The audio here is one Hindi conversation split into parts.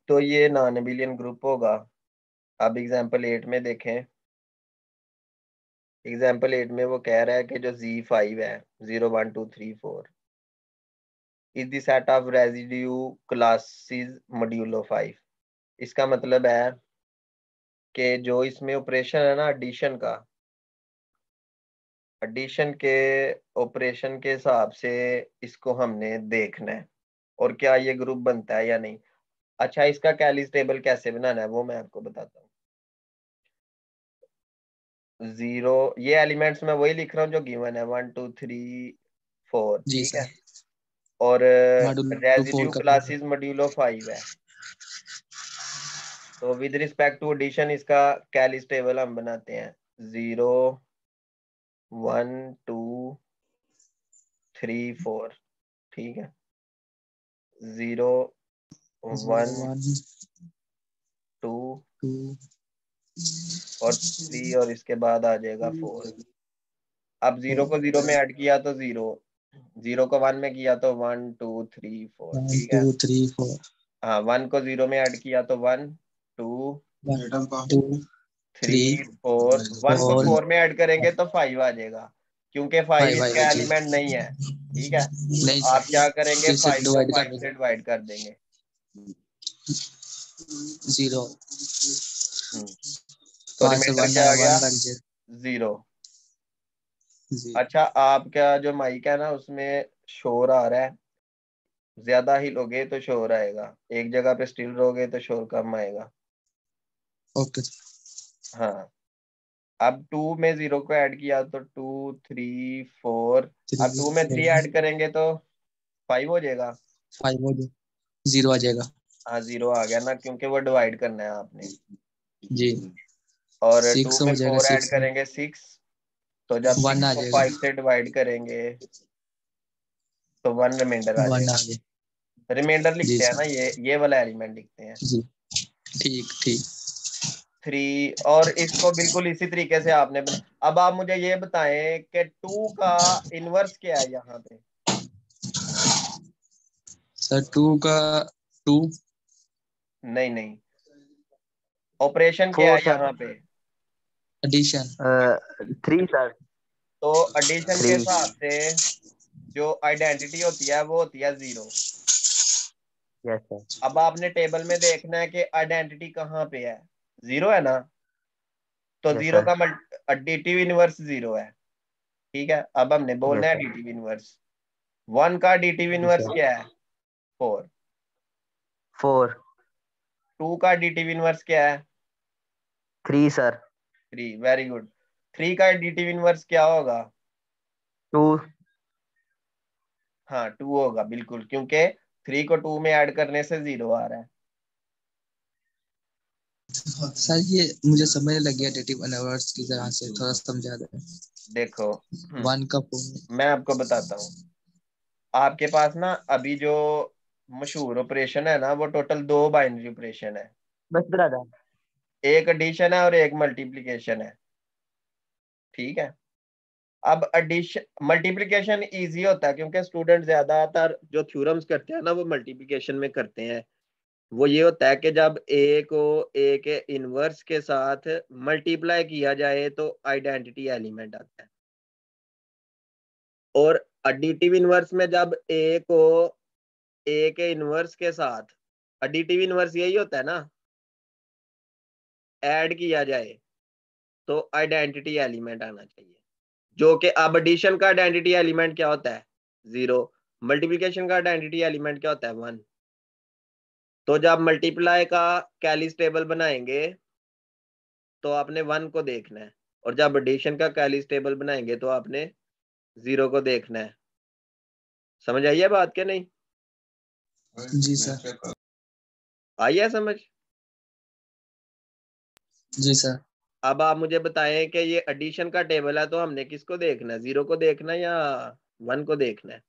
तो ये नॉन एबिलियन ग्रुप होगा। अब एग्जाम्पल 8 में देखें। एग्जाम्पल 8 में वो कह रहा है कि जो Z5 है 0 1 2 3 4 is the set of residue classes modulo 5। इसका मतलब है कि जो इसमें ऑपरेशन है ना एडिशन का, एडिशन के ऑपरेशन के हिसाब से इसको हमने देखना है और क्या ये ग्रुप बनता है या नहीं। अच्छा, इसका कैलिस टेबल कैसे बनाना है वो मैं आपको बताता हूँ। जीरो, ये एलिमेंट्स में वही लिख रहा हूँ जो गिवन है 1 2 3 4, जी ठीक है। सर। और मॉड्यूल 4 रेजिड्यू का क्लासेस मॉड्यूलो 5 है। तो विद रिस्पेक्ट टू एडिशन इसका कैलिस टेबल हम बनाते हैं 0 1 2 3 4, ठीक है। 0 1 1 2 2 और 3 और इसके बाद आ जाएगा 4। अब 0 को 0 में ऐड किया तो 0, 0 को 1 में किया तो 1 2 3 4, 1 ठीक 2 है। 3 4 हाँ, 1 को 0 में ऐड किया तो 1 2 1 2 3 3 4, 1 को 4 4 में ऐड करेंगे तो 5 आ जाएगा, क्योंकि 5 5 आएगा इसका जी। एलिमेंट नहीं है, ठीक है। तो नहीं आप क्या करेंगे, सर, से 5 को डिवाइड 5 करने से डिवाइड कर देंगे। 0 हम्म, तो 5 से रिमाइंडर 1 क्या आया, आ 1 गया, लग जाए 0। जी। अच्छा, आपका जो माइक है ना उसमें शोर आ रहा है, ज्यादा ही लोगे तो शोर आएगा, एक जगह पे स्टिल रहोगे तो शोर कम आएगा। ओके। हाँ, अब 2 में 0 को ऐड किया तो 2 3 4, 3 अब 2 में 3 ऐड करेंगे तो 5 हो जाएगा। 5 हो जाए, 0 आ जाएगा। हाँ, 0 आ गया ना, क्योंकि वो डिवाइड करना है आपने। जी। और 2 6 में हो जाएगा, 4 ऐड 6 में करेंगे 6, तो जब 1 6 आ को जाएगा। 5 से डिवाइड करेंगे तो 1 रिमाइंडर आ 1 आ जाएगा। गया। रिमाइंडर जी लिखते हैं ना, सर। ये वाला एलिमेंट लिखते हैं जी, ठीक ठीक। 3। और इसको बिल्कुल इसी तरीके से आपने बना। अब आप मुझे ये बताएं कि 2 का इनवर्स क्या है यहाँ पे। सर 2 का 2 नहीं नहीं, ऑपरेशन क्या 4 है सर। यहाँ पे। एडिशन। 3 सर। तो एडिशन के 3। हिसाब से जो आइडेंटिटी होती है वो होती है 0। Yes sir. अब आपने टेबल में देखना है कि आइडेंटिटी कहाँ पे है, 0 है ना। तो यस 0 सर। का एडिटिव इनवर्स 0 है, ठीक है। अब हमने बोलना यस है सर। Additive inverse. 1 का एडिटिव जी इनवर्स सर। क्या है, 4। 4। 2 का एडिटिव इनवर्स क्या है, 3 सर। 3। Very good. 3 का एडिटिव इनवर्स क्या होगा, 2। हाँ 2 होगा बिल्कुल, क्योंकि 3 को 2 में ऐड करने से 0 आ रहा है। सर ये मुझे समझ लग गया, एडिटिव इनवर्स की तरह से थोड़ा समझा दे। देखो, 1 का 4। मैं आपको बताता हूँ। आपके पास ना अभी जो मशहूर ऑपरेशन है ना वो टोटल 2 बाइनरी ऑपरेशन है। बस ब्रदर। एक एडिशन है और एक मल्टीप्लिकेशन है, ठीक है। अब एडिशन मल्टीप्लिकेशन इजी होता है क्योंकि स्टूडेंट ज्यादातर जो थ्योरम्स करते हैं ना वो मल्टीप्लिकेशन में करते हैं। वो ये होता है कि जब ए को ए के इनवर्स के साथ मल्टीप्लाई किया जाए तो आइडेंटिटी एलिमेंट आता है। और एडिटिव इनवर्स में जब ए को ए के इनवर्स के साथ, एडिटिव इनवर्स यही होता है ना, ऐड किया जाए तो आइडेंटिटी एलिमेंट आना चाहिए। जो कि अब एडिशन का आइडेंटिटी एलिमेंट क्या होता है, 0। मल्टीप्लिकेशन का आइडेंटिटी एलिमेंट क्या होता है, 1। तो जब मल्टीप्लाई का कैलिस टेबल बनाएंगे तो आपने 1 को देखना है, और जब एडिशन का कैलिस टेबल बनाएंगे तो आपने 0 को देखना है। समझ आई है बात क्या नहीं? जी सर। आई है समझ? जी सर। अब आप मुझे बताएं कि ये एडिशन का टेबल है तो हमने किसको देखना है, 0 को देखना है या 1 को देखना है?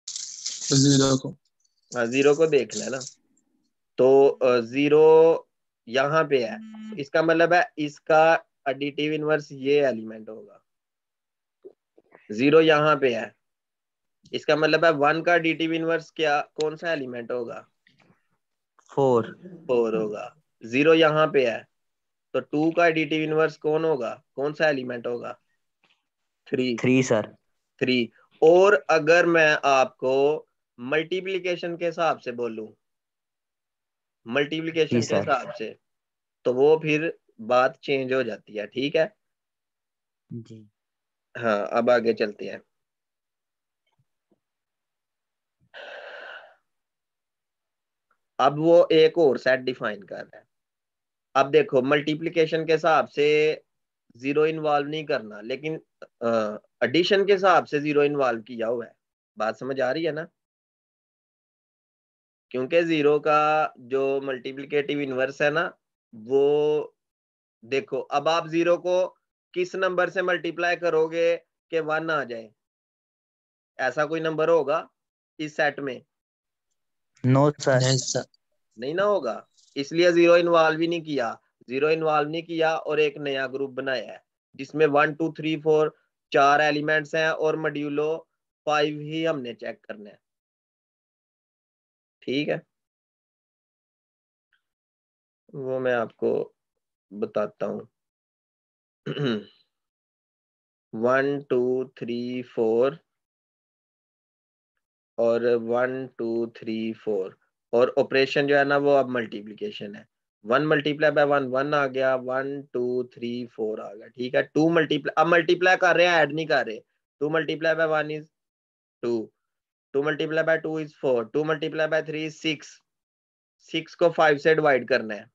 0 को। हाँ, 0 को देखना है ना। तो 0 यहाँ पे है, इसका मतलब है इसका एडिटिव इनवर्स ये एलिमेंट होगा। 0 यहाँ पे है, इसका मतलब है 1 का एडिटिव इनवर्स क्या, कौन सा एलिमेंट होगा, 4 4 होगा। 0 यहाँ पे है, तो 2 का एडिटिव इनवर्स कौन होगा, कौन सा एलिमेंट होगा? 3। 3 सर 3। और अगर मैं आपको मल्टीप्लिकेशन के हिसाब से बोलूं, जी मल्टीप्लिकेशन के सर हिसाब से, तो वो फिर बात चेंज हो जाती है, ठीक है। जी हाँ, अब आगे चलते हैं। अब वो एक और सेट डिफाइन कर रहा है। अब देखो, मल्टीप्लिकेशन के हिसाब से जीरो इन्वॉल्व नहीं करना, लेकिन एडिशन के हिसाब से जीरो इन्वॉल्व किया हुआ है। बात समझ आ रही है ना? क्योंकि जीरो का जो मल्टीप्लिकेटिव इनवर्स है ना, वो देखो, अब आप जीरो को किस नंबर से मल्टीप्लाई करोगे कि 1 आ जाए? ऐसा कोई नंबर होगा इस सेट में? नो सर नहीं सर। नहीं ना होगा। इसलिए जीरो इन्वॉल्व ही नहीं किया। जीरो इन्वॉल्व नहीं किया और एक नया ग्रुप बनाया है जिसमें 1 2 3 4 4 एलिमेंट्स हैं और मॉड्यूलो 5 ही हमने चेक करना है, ठीक है। वो मैं आपको बताता हूँ। 1 2 3 4 और 1 2 3 4, और ऑपरेशन जो है ना, वो अब मल्टीप्लीकेशन है। 1 मल्टीप्लाई बाय 1 1 आ गया, 1 2 3 4 आ गया, ठीक है। 2 मल्टीप्लाई, अब मल्टीप्लाई कर रहे हैं, ऐड नहीं कर रहे। 2 multiply by 1 is 2, 2 multiply by 2 is 4, 2 multiply by 3 is 6। 6 को 5 से डिवाइड करना है,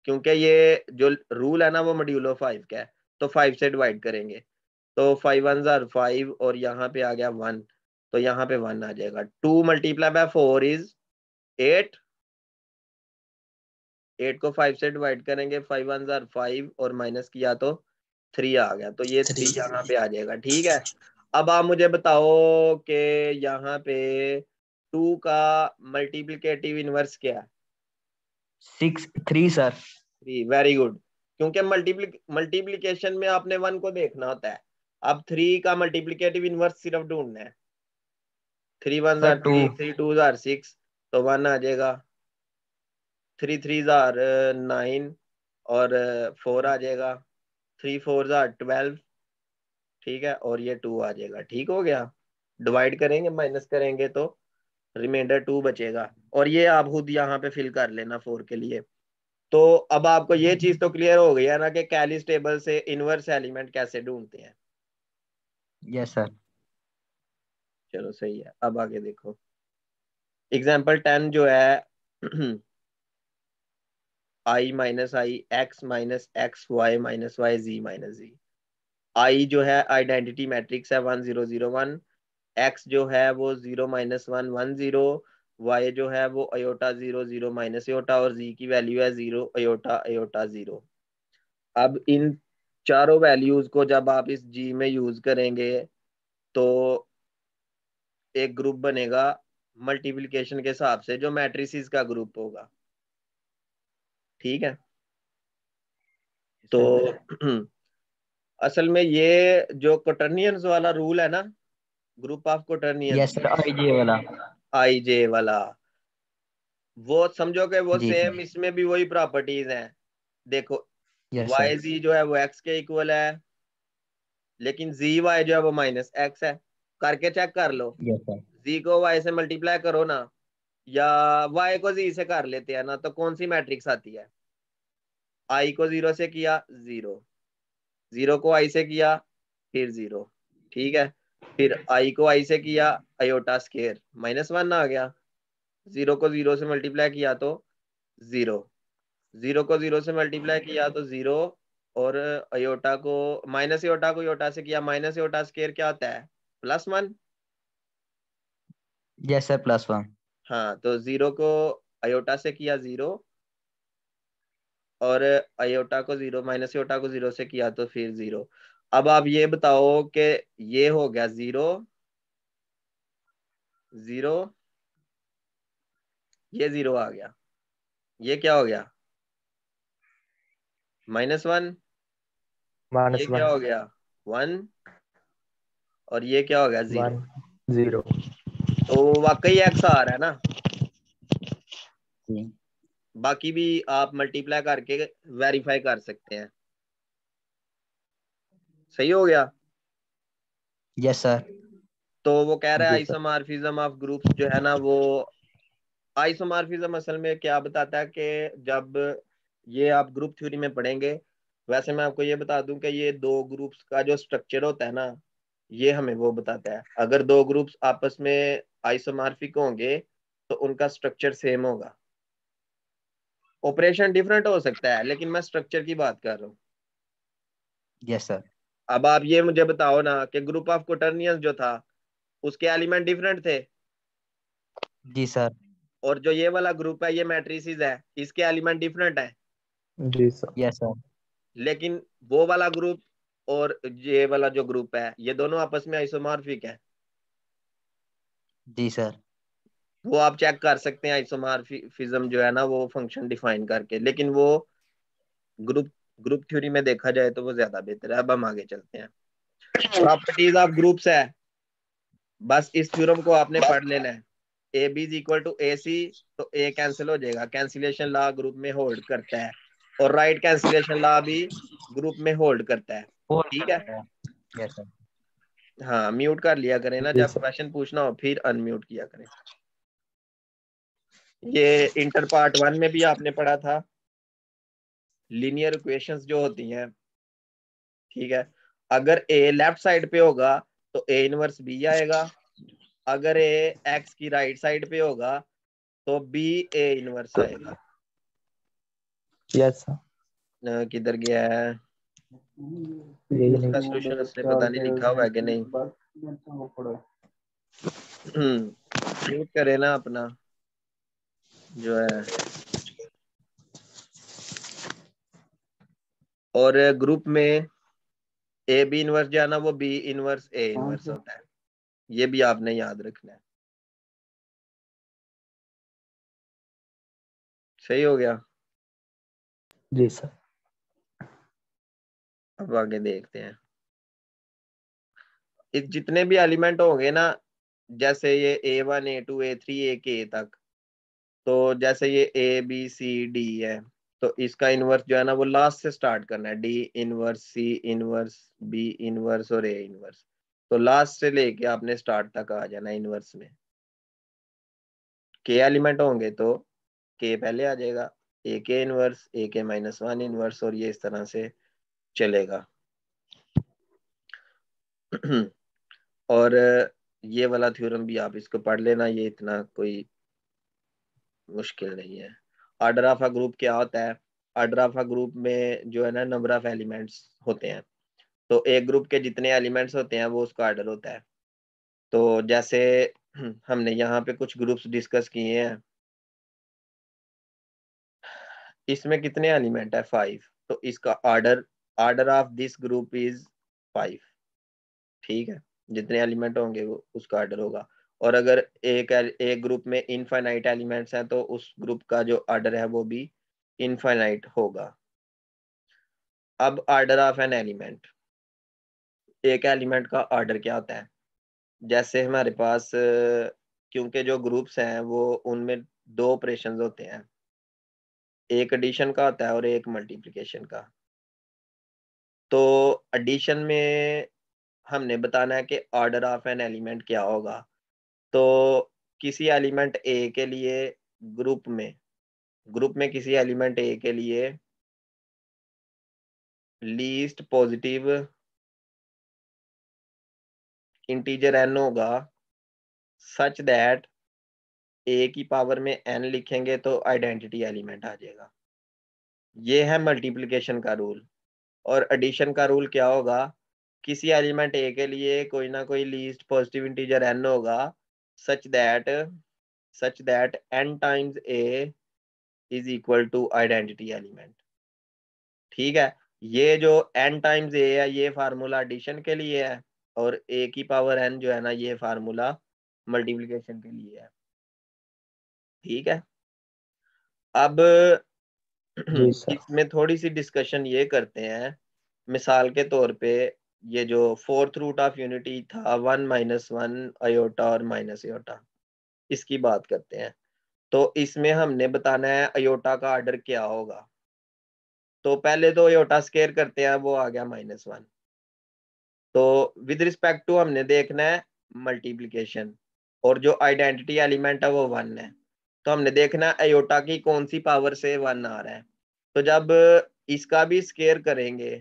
क्योंकि ये जो रूल है ना, वो मॉड्यूलो 5 का है, तो 5 से डिवाइड करेंगे। तो 5 1 जार 5, और यहाँ पे आ गया 1, तो यहाँ पे 1 आ जाएगा। 2 मल्टीप्लाई बाय 4 इज 8। 8 को 5 से डिवाइड करेंगे, 5 1 जार 5, और माइनस किया तो 3 आ गया, तो ये 3 3। यहाँ पे आ जाएगा, ठीक है। अब आप मुझे बताओ कि यहाँ पे 2 का मल्टीप्लिकेटिव इनवर्स क्या है? 6 3 सर 3, वेरी गुड। क्योंकि मल्टीप्लिकेशन में आपने 1 को देखना होता है। अब 3 का मल्टीप्लिकेटिव इनवर्स सिर्फ ढूंढना है। 3 1 सर जार 2 3, 3 2 जार 6, तो 1 आ जाएगा। 3 3 जार 9, और 4 आ जाएगा। 3 4 जार 12, ठीक है, और ये 2 आ जाएगा, ठीक हो गया। डिवाइड करेंगे, माइनस करेंगे, तो रिमाइंडर 2 बचेगा, और ये आप खुद यहाँ पे फिल कर लेना 4 के लिए। तो अब आपको ये चीज तो क्लियर हो गई है ना कि कैलिस टेबल से इनवर्स एलिमेंट कैसे ढूंढते हैं। यस सर चलो सही है, अब आगे देखो। एग्जाम्पल 10 जो है, i minus i x minus x y minus y g minus g. I जो है आइडेंटिटी मैट्रिक्स है 1 0 0 1। एक्स जो है वो 0 -1 1 0। वाई जो है वो अयोटा 0 0 माइनस अयोटा, और जी की वैल्यू है 0 अयोटा अयोटा 0। अब इन चारों वैल्यूज को जब आप इस जी में यूज करेंगे, तो एक ग्रुप बनेगा मल्टीप्लिकेशन के हिसाब से, जो मैट्रिसेस का ग्रुप होगा, ठीक है। तो सर असल में ये जो कोटर्नियंस वाला रूल है ना, group of yes quaternions, sir i g वाला आई जे वाला, वो समझो कि वो जी सेम सर इसमें भी वही प्रॉपर्टीज हैं। देखो, यस सर वाई जी जो है वो एक्स के इक्वल है, लेकिन जी वाई जो है वो माइनस एक्स है। करके चेक कर लो। यस सर जी को वाई से मल्टीप्लाई करो ना, या वाई को जी से कर लेते हैं ना, तो कौन सी मैट्रिक्स आती है? आई को 0 से किया 0, 0 को आई से किया फिर 0, ठीक है। फिर आई को आई से किया अयोटा स्केयर -1 आ गया। 0 को 0 से मल्टीप्लाई किया तो 0, 0 को 0 से मल्टीप्लाई किया तो 0, और अयोटा को माइनस अयोटा को अयोटा से किया, माइनस अयोटा स्केयर क्या होता है? +1। यस सर +1 हाँ, तो 0 को अयोटा से किया 0, और अयोटा को 0 माइनस अयोटा को 0 से किया तो फिर 0। अब आप ये बताओ कि ये हो गया 0 0, ये 0 आ गया, ये क्या हो गया? -1, ये क्या -1 हो गया? 1, और ये क्या हो गया? 0। 1 0 तो वाकई एक्स आ रहा है ना? जी बाकी भी आप मल्टीप्लाई करके वेरीफाई कर सकते हैं। सही हो गया। Yes sir. तो वो कह रहा है जी सर। आइसोमॉर्फिज्म ऑफ ग्रुप्स जो है ना, वो आइसोमॉर्फिज्म असल में क्या बताता है कि जब ये आप ग्रुप थ्योरी में पढ़ेंगे, वैसे मैं आपको ये बता दूं कि ये दो ग्रुप्स का जो स्ट्रक्चर होता है ना, ये हमें वो बताता है। अगर दो ग्रुप्स आपस में आइसोमॉर्फिक होंगे तो उनका स्ट्रक्चर सेम होगा। ऑपरेशन डिफरेंट हो सकता है, लेकिन मैं स्ट्रक्चर की बात कर रहा हूँ। Yes sir. अब आप ये मुझे बताओ ना कि ग्रुप ऑफ क्वाटर्नियंस जो था, उसके एलिमेंट डिफरेंट थे, जी सर। और जो ये वाला ग्रुप है, ये मैट्रिसेस है, इसके एलिमेंट डिफरेंट है। जी सर। Yes sir. लेकिन वो वाला ग्रुप और ये वाला जो ग्रुप है, ये दोनों आपस में आइसोमॉर्फिक है। जी सर। वो आप चेक कर सकते हैं आइसोमॉर्फिज्म जो है ना, वो फंक्शन डिफाइन करके। लेकिन वो ग्रुप ग्रुप थ्योरी में देखा जाए तो वो ज्यादा बेहतर है। अब हम आगे चलते हैं। प्रॉपर्टीज ऑफ ग्रुप्स है, बस इस थ्योरम को आपने पढ़ लेना है। A b is equal to a c, तो ए कैंसिल हो जाएगा, कैंसिलेशन लॉ ग्रुप में होल्ड करता है, और राइट कैंसिलेशन लॉ भी ग्रुप में होल्ड करता है। होल्ड ठीक है। करता है। Yes sir. हाँ, म्यूट कर लिया करें ना, जी जब सर। क्वेश्चन पूछना हो फिर अनम्यूट किया करें। ये इंटर पार्ट 1 में भी आपने पढ़ा था, लीनियर इक्वेशंस जो होती हैं। ठीक है। अगर ए लेफ्ट साइड पे होगा तो ए इनवर्स बी आएगा। अगर ए एक्स की राइट साइड पे होगा तो बी ए इनवर्स आएगा। Yes sir. किधर गया है यही उसका नहीं। सोल्यूशन? उसने पता नहीं लिखा हुआ है कि नहीं। म्यूट करे ना अपना जो है। और ग्रुप में ए बी इनवर्स जो है ना, वो बी इनवर्स ए इनवर्स होता है। ये भी आपने याद रखना है। सही हो गया। जी सर। अब आगे देखते हैं। इस जितने भी एलिमेंट होंगे ना, जैसे ये A1 A2 A3 A के तक, तो जैसे ये A B C D है, तो इसका इनवर्स जो है ना, वो लास्ट से स्टार्ट करना है। D inverse, C inverse, B inverse और A इनवर्स। तो लास्ट से लेके आपने स्टार्ट तक आ जाना इनवर्स में। के एलिमेंट होंगे तो के पहले आ जाएगा, ए के इनवर्स, ए के -1 इनवर्स, और ये इस तरह से चलेगा। और ये वाला थ्योरम भी आप इसको पढ़ लेना, ये इतना कोई मुश्किल नहीं है। ऑर्डर ऑफ अ ग्रुप क्या होता है? ऑर्डर ऑफ अ ग्रुप में जो है ना, नंबर ऑफ एलिमेंट्स होते हैं। तो एक ग्रुप के जितने एलिमेंट्स होते हैं वो उसका ऑर्डर होता है। तो जैसे हमने यहाँ पे कुछ ग्रुप्स डिस्कस किए हैं, इसमें कितने एलिमेंट है? 5। तो इसका order order of this group is 5। ठीक है। जितने एलिमेंट होंगे वो उसका ऑर्डर होगा। और अगर एक ग्रुप में इनफाइनाइट एलिमेंट्स हैं तो उस ग्रुप का जो ऑर्डर है वो भी इनफाइनाइट होगा। अब ऑर्डर ऑफ एन एलिमेंट, एक एलिमेंट का ऑर्डर क्या होता है? जैसे हमारे पास क्योंकि जो ग्रुप्स हैं वो उनमें दो ऑपरेशंस होते हैं, एक एडिशन का होता है और एक मल्टीप्लिकेशन का। तो एडिशन में हमने बताना है कि ऑर्डर ऑफ एन एलिमेंट क्या होगा। तो किसी एलिमेंट ए के लिए ग्रुप में किसी एलिमेंट ए के लिए लीस्ट पॉजिटिव इंटीजर n होगा, सच दैट ए की पावर में n लिखेंगे तो आइडेंटिटी एलिमेंट आ जाएगा। ये है मल्टीप्लिकेशन का रूल। और एडिशन का रूल क्या होगा? किसी एलिमेंट ए के लिए कोई ना कोई लीस्ट पॉजिटिव इंटीजर n होगा, such that n times a is equal to identity element. ठीक है। ये जो n टाइम्स a है, ये फार्मूला एडिशन के लिए है, और a की पावर n जो है ना, ये फार्मूला मल्टीप्लिकेशन के लिए है। ठीक है। अब जी सर। इसमें थोड़ी सी डिस्कशन ये करते हैं। मिसाल के तौर पे ये जो फोर्थ रूट ऑफ यूनिटी था, 1 - 1 आयोटा और माइनस आयोटा, इसकी बात करते हैं। तो इसमें हमने बताना है अयोटा का ऑर्डर क्या होगा। तो पहले तो अयोटा स्केयर करते हैं, वो आ गया -1। तो विद रिस्पेक्ट टू हमने देखना है मल्टीप्लीकेशन, और जो आइडेंटिटी एलिमेंट है वो 1 है। तो हमने देखना है अयोटा की कौन सी पावर से 1 आ रहा है। तो जब इसका भी स्केयर करेंगे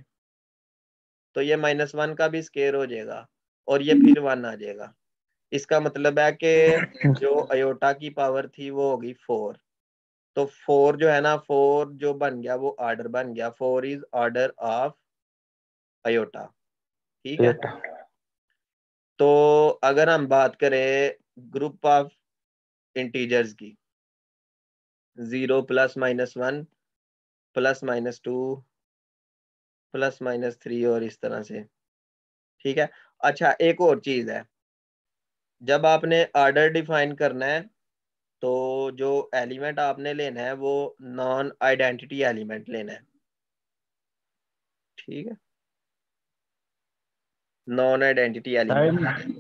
तो ये -1 का भी स्केयर हो जाएगा और ये फिर 1 आ जाएगा। इसका मतलब है कि जो अयोटा की पावर थी वो होगी 4। तो 4 जो है ना, 4 जो बन गया वो ऑर्डर बन गया। 4 इज ऑर्डर ऑफ अयोटा। ठीक है। बेटा तो अगर हम बात करें ग्रुप ऑफ इंटीजर्स की, 0 +-1 +-2 +-3 और इस तरह से। ठीक है। अच्छा, एक और चीज है, जब आपने ऑर्डर डिफाइन करना है तो जो एलिमेंट आपने लेना है वो नॉन आइडेंटिटी एलिमेंट लेना है। ठीक है, non identity sir element.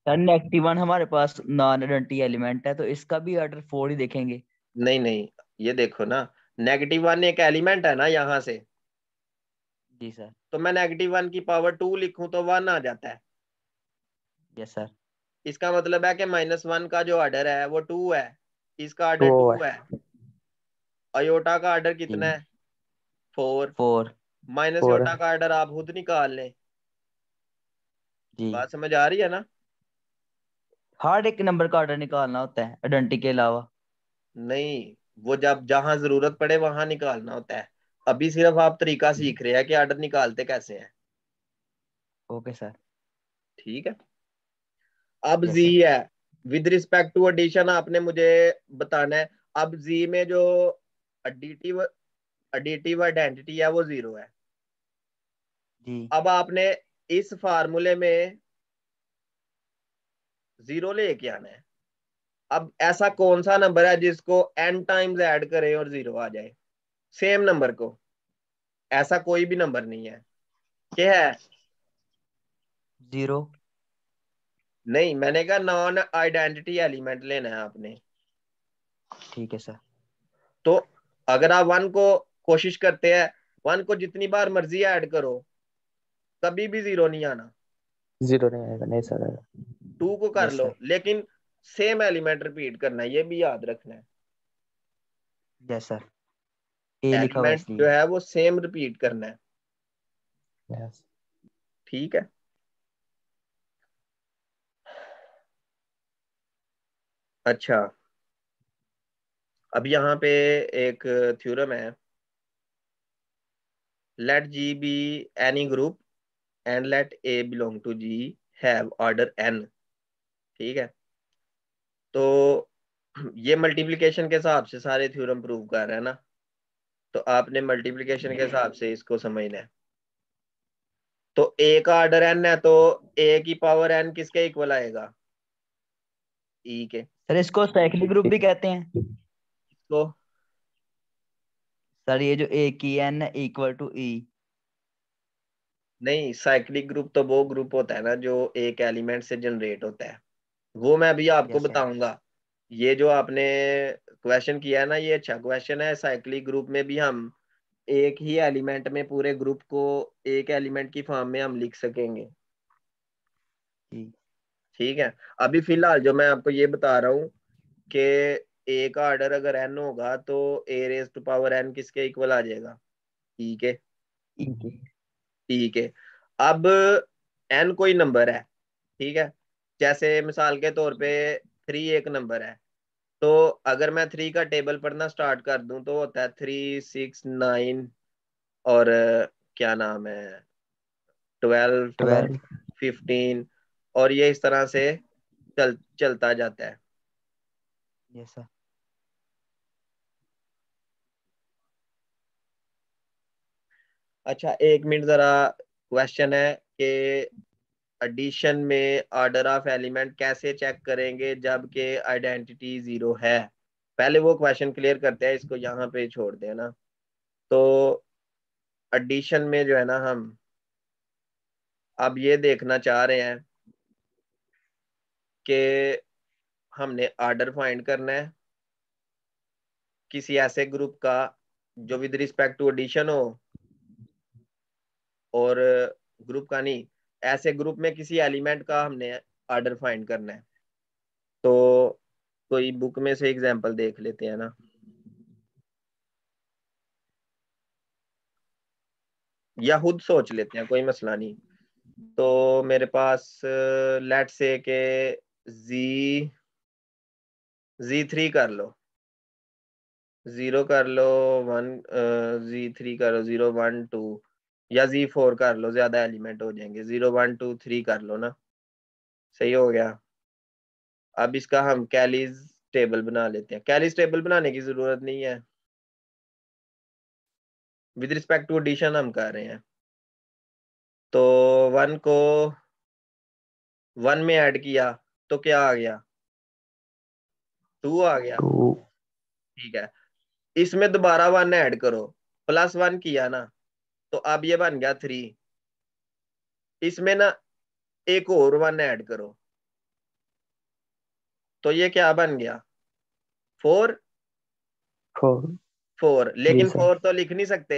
Sir -1 हमारे पास नॉन आइडेंटिटी एलिमेंट है, तो इसका भी ऑर्डर 4 ही देखेंगे। नहीं नहीं, ये देखो ना, -1 एक एलिमेंट है ना यहाँ से। जी सर। तो मैं -1 की पावर 2 लिखूं तो 1 आ जाता है। Yes sir. इसका मतलब है कि -1 का जो ऑर्डर है वो 2 है, इसका ऑर्डर वो 2 है। है। अयोटा का ऑर्डर जी कितना है? 4। 4। माइनस और योटा का ऑर्डर आप खुद निकाल लें। जी। बात समझ आ रही है ना? हर एक नंबर का ऑर्डर निकालना होता है आइडेंटिटी के अलावा। नहीं, वो जब जहां जरूरत पड़े वहां निकालना होता है। अभी सिर्फ आप तरीका सीख रहे हैं कि ऑर्डर निकालते कैसे हैं। Okay sir. ठीक है। अब यस जी सर। है, विद रिस्पेक्ट टू एडिशन आपने मुझे बताना है। अब जी में जो एडिटिव एडिटिव आइडेंटिटी है वो 0 है। जी। अब आपने इस फार्मूले में 0 लेके आना है। अब ऐसा कौन सा नंबर है जिसको n टाइम्स ऐड करें और 0 आ जाए सेम नंबर को? ऐसा कोई भी नंबर नहीं है। क्या है? 0। नहीं, मैंने कहा नॉन आइडेंटिटी एलिमेंट लेना है आपने। ठीक है सर। तो अगर आप 1 को कोशिश करते हैं, 1 को जितनी बार मर्जी ऐड करो कभी भी 0 नहीं आना। 0 नहीं आएगा, नहीं सर आएगा। 2 को कर यस लो, सर। लेकिन सेम एलिमेंट रिपीट करना है, ये भी याद रखना है। Yes sir. ए लिखा हुआ है एलिमेंट जो इसलिए। है वो सेम रिपीट करना है। यस। ठीक है। अच्छा, अब यहाँ पे एक थ्योरम है, let G be any group and let A belong to G have order n। ठीक है। तो ये मल्टीप्लिकेशन के हिसाब से सारे थ्योरम प्रूव कर रहे हैं ना, तो आपने मल्टीप्लिकेशन के हिसाब से इसको समझना है। तो ए का ऑर्डर n है, तो ए की पावर n किसके इक्वल आएगा? ई के। सर इसको साइक्लिक ग्रुप भी कहते हैं। तो सर ये जो ए की एन इक्वल टू ई। नहीं, साइक्लिक ग्रुप तो वो ग्रुप होता है ना जो एक एलिमेंट से जनरेट होता है, वो मैं अभी आपको यस सर। बताऊंगा। ये जो आपने क्वेश्चन किया है ना, ये अच्छा क्वेश्चन है। साइक्लिक ग्रुप में भी हम एक ही एलिमेंट में पूरे ग्रुप को एक एलिमेंट की फॉर्म में हम लिख सकेंगे। जी। ठीक है। अभी फिलहाल जो मैं आपको ये बता रहा हूँ कि ए का ऑर्डर अगर n होगा तो ए रेज टू पावर n किसके इक्वल आ जाएगा? ई के। ई की। ठीक है। अब n कोई नंबर है, ठीक है। जैसे मिसाल के तौर पे 3 एक नंबर है। तो अगर मैं 3 का टेबल पढ़ना स्टार्ट कर दूं तो होता है 3, 6, 9 और क्या नाम है, 12, 12। 15, और ये इस तरह से चलता जाता है। Yes sir. अच्छा, एक मिनट जरा। क्वेश्चन है कि एडिशन में ऑर्डर ऑफ एलिमेंट कैसे चेक करेंगे जबकि आइडेंटिटी 0 है? पहले वो क्वेश्चन क्लियर करते हैं, इसको यहाँ पे छोड़ दें ना। तो एडिशन में जो है ना, हम अब ये देखना चाह रहे हैं कि हमने ऑर्डर फाइंड करना है किसी ऐसे ग्रुप का जो विद रिस्पेक्ट टू एडिशन हो, और ग्रुप का नहीं, ऐसे ग्रुप में किसी एलिमेंट का हमने ऑर्डर फाइंड करना है। तो कोई बुक में से एग्जांपल देख लेते हैं ना। या खुद सोच लेते हैं, कोई मसला नहीं। तो मेरे पास लेट से के Z3 कर लो, 0 कर लो, 1, Z3 करो, 0 1 2, या Z4 कर लो, ज्यादा एलिमेंट हो जाएंगे, 0 1 2 3 कर लो ना। सही हो गया। अब इसका हम कैलीज टेबल बना लेते हैं। कैलीज टेबल बनाने की जरूरत नहीं है, विद रिस्पेक्ट टू एडिशन हम कर रहे हैं। तो 1 को 1 में ऐड किया तो क्या आ गया, 2 आ गया। 2 ठीक है, इसमें दोबारा 1 ऐड करो, +1 किया ना, तो अब ये बन गया 3। इसमें ना एक और 1 ऐड करो, तो ये क्या बन गया, 4। 4 4, जी लेकिन सर 4 तो लिख नहीं सकते।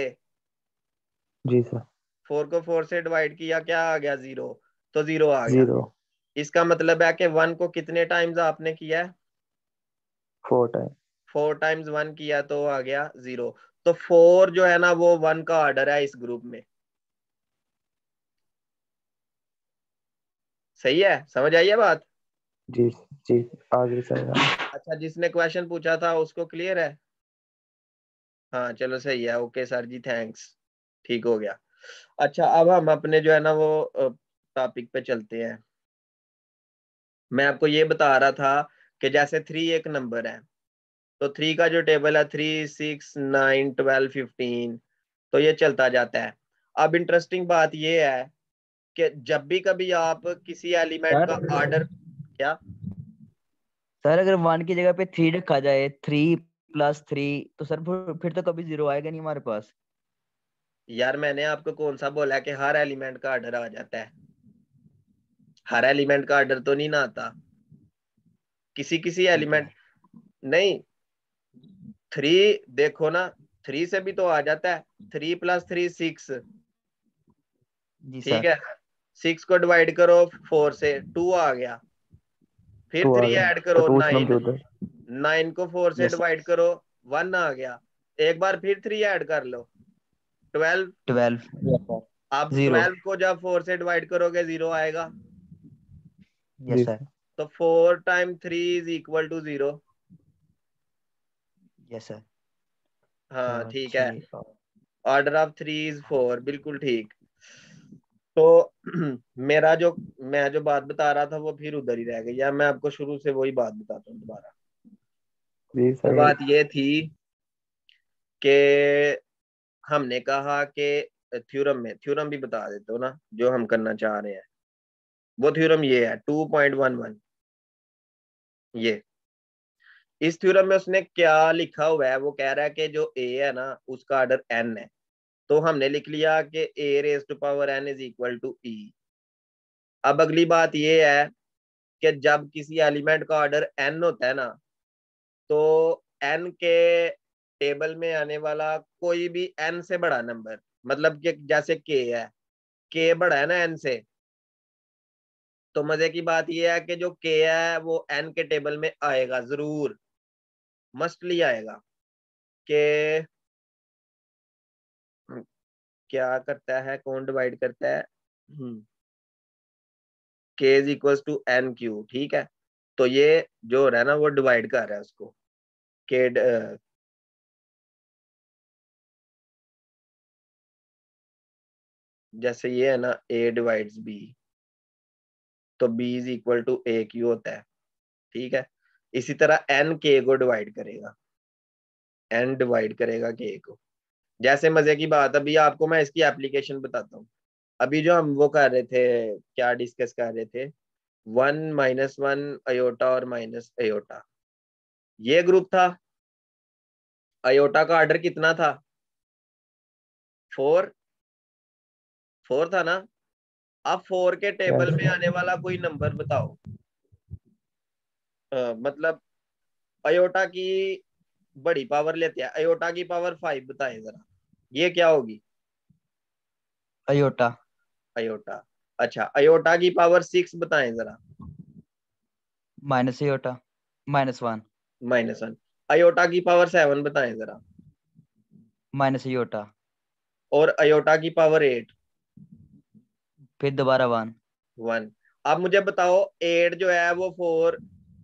जी सर 4 को 4 से डिवाइड किया, क्या आ गया, 0, तो 0 आ गया। 0 इसका मतलब है कि 1 को कितने टाइम्स आपने किया है, 4 टाइम 4 टाइम्स 1 किया तो आ गया 0। तो 4 जो है ना वो 1 का ऑर्डर है इस ग्रुप में। सही है, समझ आई है बात। जी जी आगे सर अच्छा, जिसने क्वेश्चन पूछा था उसको क्लियर है। हाँ चलो सही है, ओके सर जी, थैंक्स, ठीक हो गया। अच्छा, अब हम अपने जो है ना वो टॉपिक पे चलते हैं। मैं आपको ये बता रहा था कि जैसे 3 एक नंबर है, तो 3 का जो टेबल है 3 6 9 12 15, तो ये चलता जाता है। अब इंटरेस्टिंग बात ये है कि जब भी कभी आप किसी एलिमेंट सर का ऑर्डर, क्या, सर अगर 1 की जगह पे 3 रखा जाए, 3 + 3, तो सर फिर तो कभी 0 आएगा नहीं हमारे पास। यार मैंने आपको कौन सा बोला है कि हर एलिमेंट का ऑर्डर आ जाता है। हर एलिमेंट का ऑर्डर तो नहीं ना आता, किसी किसी ठीक है। एलिमेंट, नहीं। 3 देखो ना, 3 से भी तो आ जाता है, 3 + 3 6। जी ठीक सर। है, 6 को डिवाइड करो 4 से, 2 आ गया। फिर 2 आ 3 गया ऐड तो करो, 2 उसमें 9। मौजूद है 9 को 4 से यस सर। डिवाइड करो, 1 आ गया। एक बार फिर 3 ऐड कर लो, 12। 12। Yes sir. अब 0। 12 को जब 4 से डिवाइड करोगे 0 आएगा। यस जी सर। तो 4 time 3 is equal to 0। Yes sir. हाँ ठीक है, 3 और ऑर्डर ऑफ 3 इज 4, बिल्कुल ठीक। तो मेरा जो, मैं जो बात बता रहा था वो फिर उधर ही रह गई, या मैं आपको शुरू से वही बात बताता हूँ दोबारा। जी तो सर बात ये थी कि हमने कहा कि थ्योरम में, थ्योरम भी बता देते हो ना जो हम करना चाह रहे हैं। वो थ्योरम ये है 2.11। ये इस थ्योरम में उसने क्या लिखा हुआ है, वो कह रहा है कि जो ए है ना उसका ऑर्डर एन है। तो हमने लिख लिया कि a⁻n इज इक्वल टू ई। अब अगली बात ये है कि जब किसी एलिमेंट का ऑर्डर एन होता है ना, तो एन के टेबल में आने वाला कोई भी एन से बड़ा नंबर, मतलब कि जैसे के है, के बड़ा है ना एन से, तो मजे की बात यह है कि जो के है वो एन के टेबल में आएगा, जरूर मस्टली आएगा। कि क्या करता है, कौन डिवाइड करता है, K is equal to N Q, ठीक है। तो ये जो हो रहा है ना वो डिवाइड कर रहा है उसको, के जैसे ये है ना ए डिवाइड्स बी, तो B is equal to A Q होता है, ठीक है। इसी तरह एन के को डिवाइड करेगा, एन डिवाइड करेगा के को। जैसे मजे की बात, अभी आपको मैं इसकी एप्लीकेशन बताता हूँ। अभी जो हम वो कर रहे थे, क्या डिस्कस कर रहे थे, 1 -1 अयोटा और माइनस अयोटा, ये ग्रुप था। अयोटा का ऑर्डर कितना था, 4। 4 था ना। अब 4 के टेबल में यस आने वाला कोई नंबर बताओ। मतलब अयोटा की बड़ी पावर लेते हैं, अयोटा की पावर 5 बताएं जरा, ये क्या होगी? अयोटा। अयोटा। अच्छा, अयोटा की पावर 6 बताएं जरा। Minus iota. -1। -1। अयोटा की पावर 7 बताएं जरा। Minus iota. और अयोटा की पावर 8। फिर दोबारा 1। 1। अब मुझे बताओ 8 जो है वो 4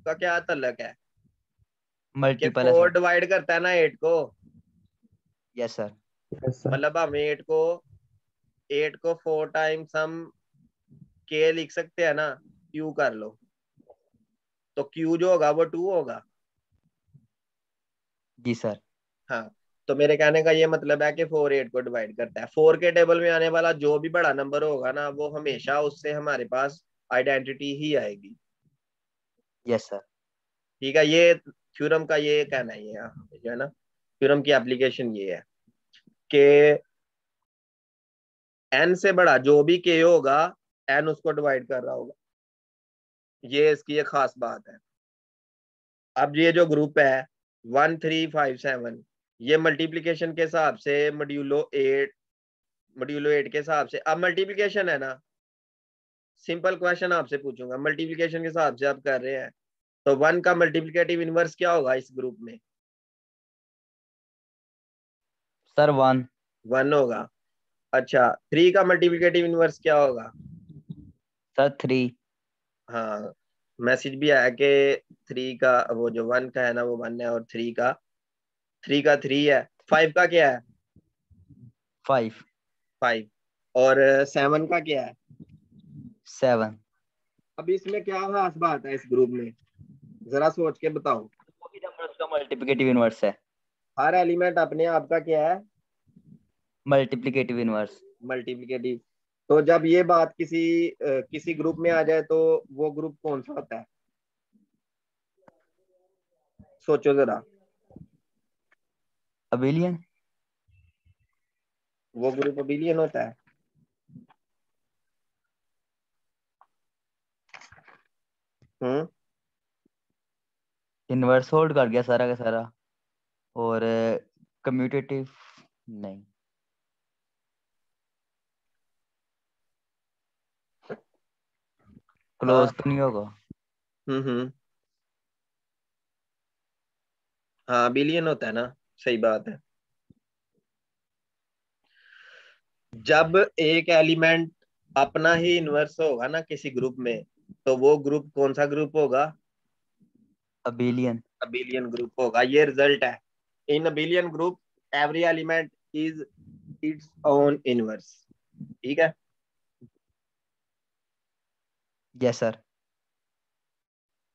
का क्या तल्लक है? कि मल्टीपल है 4 सर। डिवाइड करता है ना 8 को। Yes sir. Yes sir. मतलब हम 8 को 4 टाइम्स हम के लिख सकते हैं ना, क्यू कर लो, तो क्यू जो होगा वो 2 होगा। जी सर। हाँ, तो मेरे कहने का ये मतलब है कि 4 8 को डिवाइड करता है। 4 के टेबल में आने वाला जो भी बड़ा नंबर होगा ना, वो हमेशा उससे हमारे पास आइडेंटिटी ही आएगी। Yes sir. ठीक है, ये थ्योरम का ये कहना है, ये यहाँ पे जो है ना, थ्योरम की एप्लीकेशन ये है कि एन से बड़ा जो भी के होगा, एन उसको डिवाइड कर रहा होगा। ये इसकी एक खास बात है। अब ये जो ग्रुप है 1 3 5 7, ये मल्टीप्लीकेशन के हिसाब से मॉड्यूलो 8 के हिसाब से, अब मल्टीप्लीकेशन है ना, सिंपल क्वेश्चन आपसे पूछूंगा, मल्टीप्लीकेशन के हिसाब से आप कर रहे हैं, तो 1 का मल्टीप्लिकेटिव इनवर्स क्या होगा इस ग्रुप में? सर 1। 1 होगा। अच्छा, 3 का मल्टीप्लिकेटिव इनवर्स क्या होगा? सर 3। हाँ, मैसेज भी आया कि 3 का, वो जो 1 का है ना वो 1 है, और 3 का 3 है। 5 का क्या है? 5। 5। और 7 का क्या है? 7। अब इसमें क्या खास बात है इस ग्रुप में, जरा सोच के बताओ। वही नंबर उसका मल्टीप्लिकेटिव इनवर्स है। हर एलिमेंट अपने आप का क्या है? Multiplicative inverse. मल्टीप्लिकेटिव। तो जब ये बात किसी ग्रुप में आ जाए तो वो ग्रुप कौन सा होता है? सोचो जरा। अबेलियन। वो ग्रुप अबिलियन होता है। हम्म। इनवर्स होल्ड कर गया सारा का सारा। और कम्यूटेटिव नहीं। क्लोज हाँ। तो नहीं होगा। हम्म। हाँ, अबिलियन होता है ना, सही बात है। जब एक एलिमेंट अपना ही इनवर्स होगा ना किसी ग्रुप में, तो वो ग्रुप कौन सा ग्रुप होगा? अबेलियन। अबिलियन ग्रुप होगा। ये रिजल्ट है। In abelian group every element is its own inverse. ठीक है। Yes sir.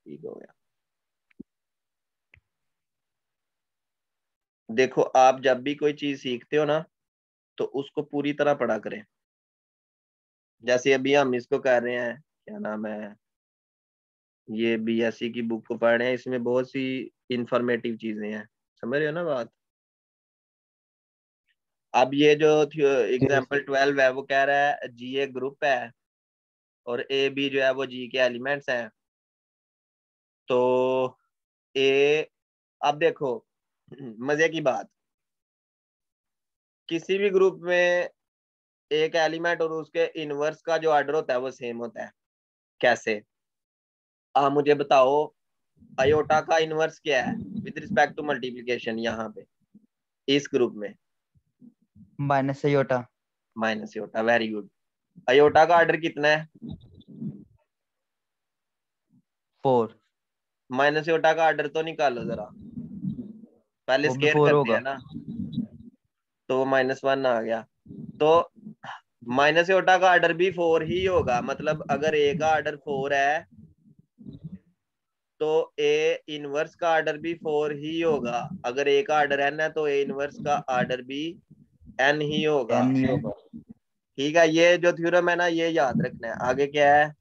ठीक हो गया। देखो, आप जब भी कोई चीज सीखते हो ना, तो उसको पूरी तरह पढ़ा करें। जैसे अभी हम इसको कर रहे हैं, क्या नाम है, ये बीएससी की बुक को पढ़ रहे हैं, इसमें बहुत सी इंफॉर्मेटिव चीजें हैं। समझ रहे हो ना बात? अब ये जो जी एग्जाम्पल 12 है, वो कह रहा है जी एक ग्रुप है और ए बी जो है वो जी के एलिमेंट्स हैं। तो ए, अब देखो मजे की बात, किसी भी ग्रुप में एक एलिमेंट और उसके इनवर्स का जो ऑर्डर होता है वो सेम होता है। कैसे? आप मुझे बताओ, अयोटा का इनवर्स क्या है विद रिस्पेक्ट टू मल्टीप्लिकेशन यहाँ पे इस ग्रुप में? Minus iota. Minus iota. Very good. Iota का ऑर्डर कितना है? 4। माइनस अयोटा का ऑर्डर तो निकालो जरा, पहले वो भी स्केयर 4 करते हैं होगा। ना, तो वो -1 आ गया। तो माइनस अयोटा का ऑर्डर भी 4 ही होगा। मतलब अगर ए का ऑर्डर 4 है, तो ए इनवर्स का ऑर्डर भी 4 ही होगा। अगर ए का ऑर्डर n है, तो ए इनवर्स का ऑर्डर भी n ही होगा। 10 नहीं होगा। ठीक है, ये जो थ्योरम है ना, ये याद रखना है। आगे क्या है?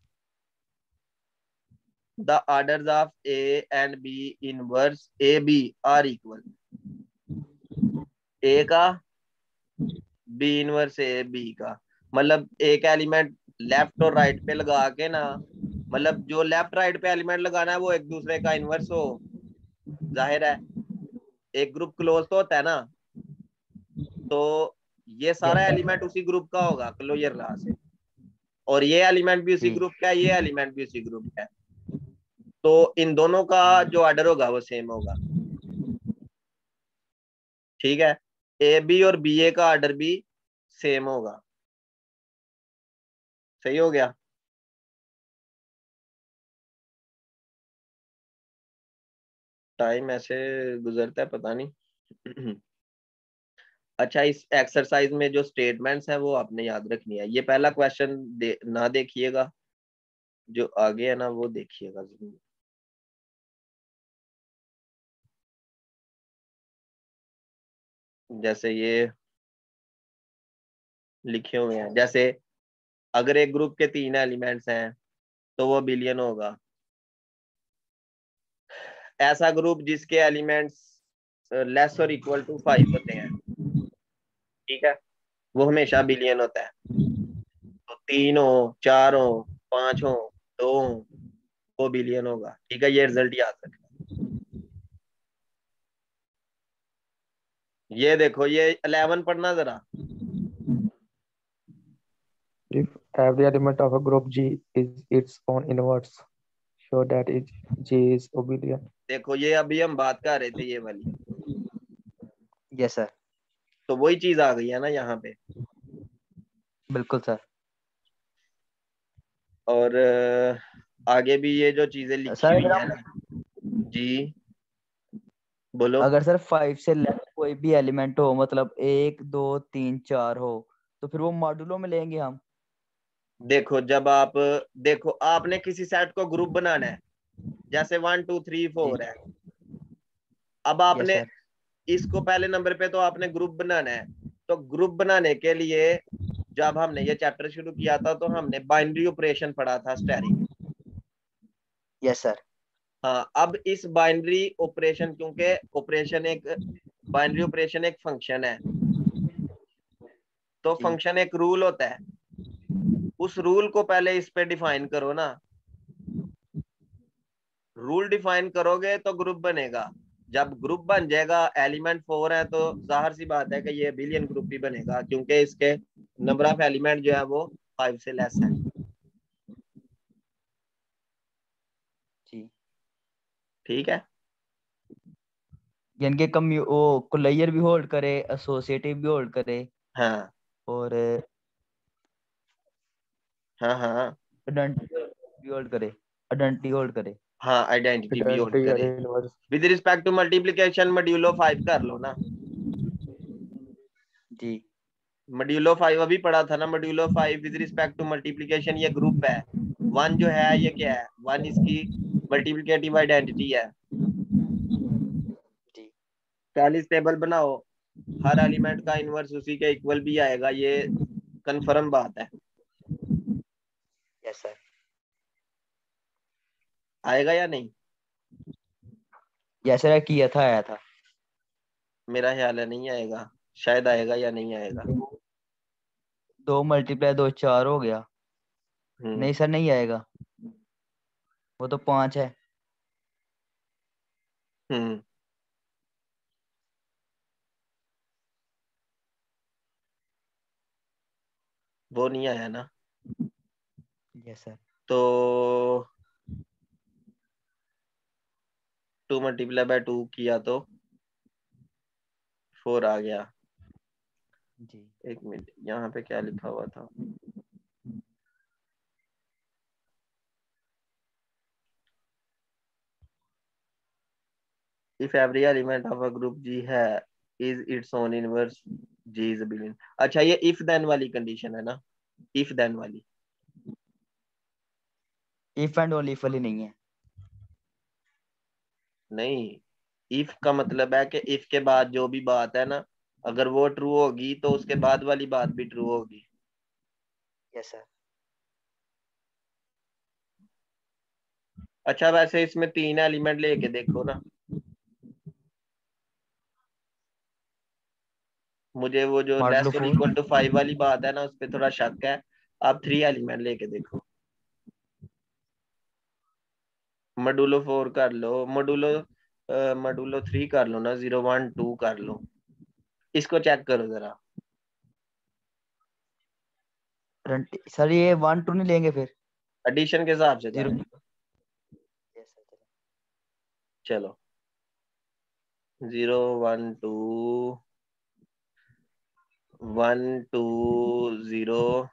The orders of a and b inverse a b are equal. A का बी इनवर्स ए बी का, मतलब एक एलिमेंट लेफ्ट और राइट पे लगा के ना, मतलब जो लेफ्ट राइट पे एलिमेंट लगाना है वो एक दूसरे का इनवर्स हो, जाहिर है। एक ग्रुप क्लोज तो होता है ना, तो ये सारा एलिमेंट उसी ग्रुप का होगा क्लोजर लॉ से, और ये एलिमेंट भी उसी जी ग्रुप का है, ये एलिमेंट भी उसी ग्रुप का है, तो इन दोनों का जो ऑर्डर होगा वो सेम होगा। ठीक है, ए बी और बी ए का ऑर्डर भी सेम होगा। सही हो गया। टाइम ऐसे गुजरता है पता नहीं। अच्छा, इस एक्सरसाइज में जो स्टेटमेंट्स हैं वो आपने याद रखनी है। ये पहला क्वेश्चन ना देखिएगा, जो आगे है ना वो देखिएगा जरूर। जैसे ये लिखे हुए हैं, जैसे अगर एक ग्रुप के 3 एलिमेंट्स हैं तो वो बिलियन होगा। ऐसा ग्रुप जिसके एलिमेंट्स लेस और इक्वल टू 5 होते हैं, ठीक है, वो हमेशा बिलियन होता है। तो 3 हो, 4 हो, 5 हो, 2 हो, वो बिलियन होगा। ठीक है, ये रिजल्ट याद रखना। ये देखो, ये 11 पढ़ना जरा। If every element of a group G is its own inverse, show that G is abelian. देखो, ये अभी हम बात कर रहे थे ये वाली, यस सर, तो वही चीज आ गई है ना यहाँ पे। बिल्कुल सर। और आगे भी ये जो चीजें लिखी सर हुई अगर है हम ना। जी बोलो। अगर सर 5 से लेस कोई भी एलिमेंट हो, मतलब 1 2 3 4 हो, तो फिर वो मॉड्यूलो में लेंगे हम। देखो, जब आप देखो, आपने किसी सेट को ग्रुप बनाना है, जैसे 1 2 3 जी 4 है। अब यस आपने सर। इसको पहले नंबर पे तो आपने ग्रुप बनाना है। तो ग्रुप बनाने के लिए जब हमने ये चैप्टर शुरू किया था तो हमने बाइनरी ऑपरेशन पढ़ा था, स्टेरिंग। Yes sir. हाँ, अब इस बाइनरी ऑपरेशन, क्योंकि ऑपरेशन एक बाइनरी ऑपरेशन एक फंक्शन है, तो जी फंक्शन एक रूल होता है। उस रूल को पहले इस पे डिफाइन करो ना। रूल डिफाइन करोगे तो ग्रुप बनेगा। जब ग्रुप बन जाएगा, एलिमेंट 4 है, तो जाहिर सी बात है कि ये बिलियन ग्रुप ही बनेगा, क्योंकि इसके नंबर ऑफ एलिमेंट जो है वो 5 से लेस है। जी, ठीक है। यानी कि कम वो कोलेयर भी होल्ड करे, एसोसिएटिव भी होल्ड करे, हाँ और हाँ हाँ आइडेंटिटी भी होल्ड करे, आइडेंटिटी होल्ड करे। हाँ, आइडेंटिटी भी होल्ड Identity or करे। inverse. With respect to multiplication modulo 5 कर लो ना। जी मॉड्यूलो 5 अभी पढ़ा था ना। Modulo 5 with respect to multiplication, ये ग्रुप है। 1 जो है ये क्या है? 1 इसकी मल्टीप्लिकेटिव आइडेंटिटी है। जी पहली टेबल बनाओ, हर एलिमेंट का इनवर्स उसी के इक्वल भी आएगा, ये कंफर्म बात है। Yes sir. आएगा या नहीं? यस सर, किया था, आया था। मेरा ख्याल है नहीं आएगा। शायद आएगा या नहीं आएगा। 2 मल्टीप्लाई 2 4 हो गया। हम्म नहीं सर, नहीं आएगा, वो तो 5 है। हम्म वो नहीं आया ना। Yes sir. तो 2 मल्टीप्लाई बाय 2 किया तो 4 आ गया। जी एक मिनट, यहाँ पे क्या लिखा हुआ था? If every element of a group g है is its own inverse, g is abelian. अच्छा, ये इफ देन वाली कंडीशन है ना? इफ देन वाली इफ एंड ओनली इफ वाली नहीं है। नहीं। इफ का मतलब है कि इफ के बाद जो भी बात है ना, अगर वो ट्रू होगी तो उसके बाद वाली बात भी ट्रू होगी। Yes sir. अच्छा, वैसे इसमें 3 एलिमेंट लेके देखो ना। मुझे वो जो मॉडुलो लेस और 4। इक्वल टू 5 वाली बात है ना, उस पर थोड़ा शक है। आप 3 एलिमेंट लेके देखो। मॉड्यूलो 4 कर लो। मॉड्यूलो मॉडुलो 3 कर लो ना, 0 1 2 कर लो। इसको चेक करो जरा। सर ये 1 2 नहीं लेंगे फिर? एडिशन के हिसाब से जीरो। कर। चलो 0 1 2 1 2 0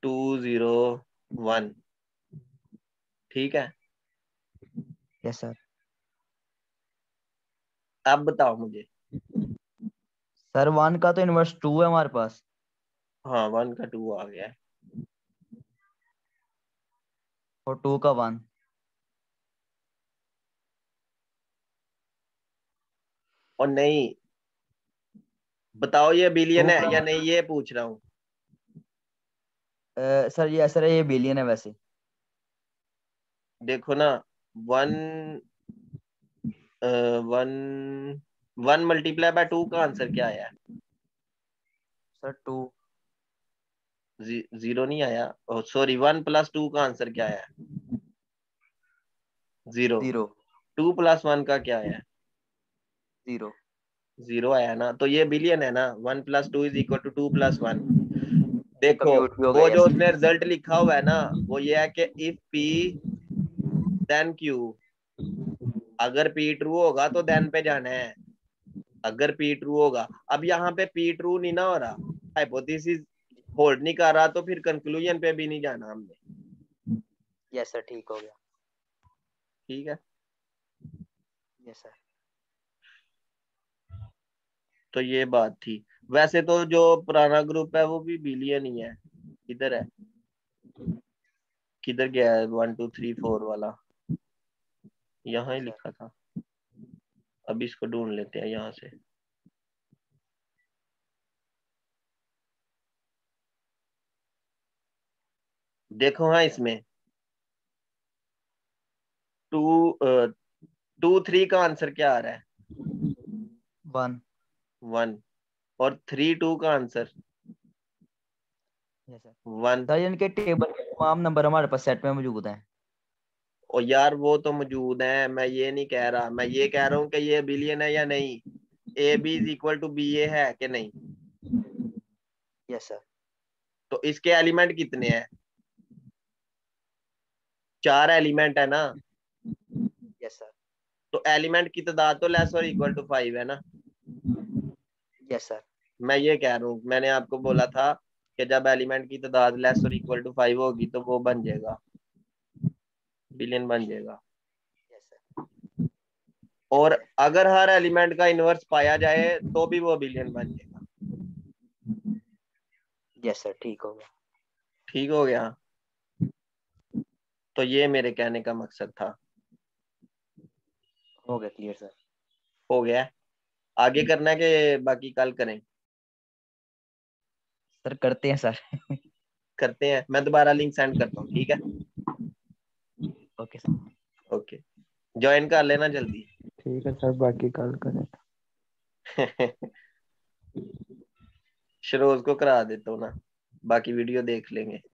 2 0 1। ठीक है, यस सर। अब बताओ मुझे। सर 1 का तो इनवर्स 2 है हमारे पास। हाँ 1 का 2 आ गया है। और 2 का 1। और नहीं, बताओ ये बिलियन 2 है या प्लस नहीं, ये पूछ रहा हूँ। सर ये सर ये बिलियन है वैसे। देखो ना, 1 1 1 मल्टीप्लाई बाय 2 का आंसर क्या आया? सर 2। 0 नहीं आया। सॉरी, 1 प्लस 2 का आंसर क्या आया? 0। 0 2 प्लस 1 का क्या आया? 0। 0 आया ना, तो ये बिलियन है ना। 1 plus 2 is equal to 2 plus 1। देखो, कंप्यूट भी हो वो गया जो यस। उसने रिजल्ट लिखा हुआ है ना, वो ये है कि इफ पी देन क्यू। अगर पी ट्रू होगा तो देन पे जाना है। अगर पी ट्रू होगा, अब यहाँ पे पी ट्रू नहीं ना हो रहा, हाइपोथेसिस होल्ड नहीं कर रहा, तो फिर कंक्लूजन पे भी नहीं जाना हमने। यस सर ठीक हो गया। ठीक है, यस सर। तो ये बात थी। वैसे तो जो पुराना ग्रुप है वो भी बिलियन ही है। किधर है, किधर गया है 1 2 3 4 वाला? यहाँ ही यस सर। लिखा था। अब इसको ढूंढ लेते हैं यहाँ से। देखो हाँ, इसमें 2 2 3 का आंसर क्या आ रहा है? 1। 1। और 3 2 का आंसर यस सर। 1। सर इनके टेबल के तमाम नंबर हमारे पास सेट में मौजूद हैं। और यार वो तो मौजूद है, मैं ये नहीं कह रहा, मैं ये कह रहा हूँ कि ये बिलियन है या नहीं। A b is equal to b a है कि नहीं? Yes sir. तो इसके एलिमेंट कितने हैं? 4 एलिमेंट है ना। Yes sir. तो एलिमेंट की तादाद तो लेस और इक्वल टू 5 है ना। Yes sir. मैं ये कह रहा हूँ, मैंने आपको बोला था कि जब एलिमेंट की तादाद लेस और इक्वल टू 5 होगी तो वो बन जाएगा, बिलियन बन जाएगा। Yes sir. और अगर हर एलिमेंट का इनवर्स पाया जाए तो भी वो बिलियन बन जाएगा। यस सर ठीक हो गया। ठीक हो गया। तो ये मेरे कहने का मकसद था। हो गया क्लियर सर। हो गया। आगे करना है कि बाकी कल करें? सर करते हैं सर। करते हैं, मैं दोबारा लिंक सेंड करता हूँ, ठीक है। Okay sir. ओके, ज्वाइन कर लेना जल्दी। ठीक है सर, बाकी कल करें। शरोज को करा देता हूँ ना, बाकी वीडियो देख लेंगे।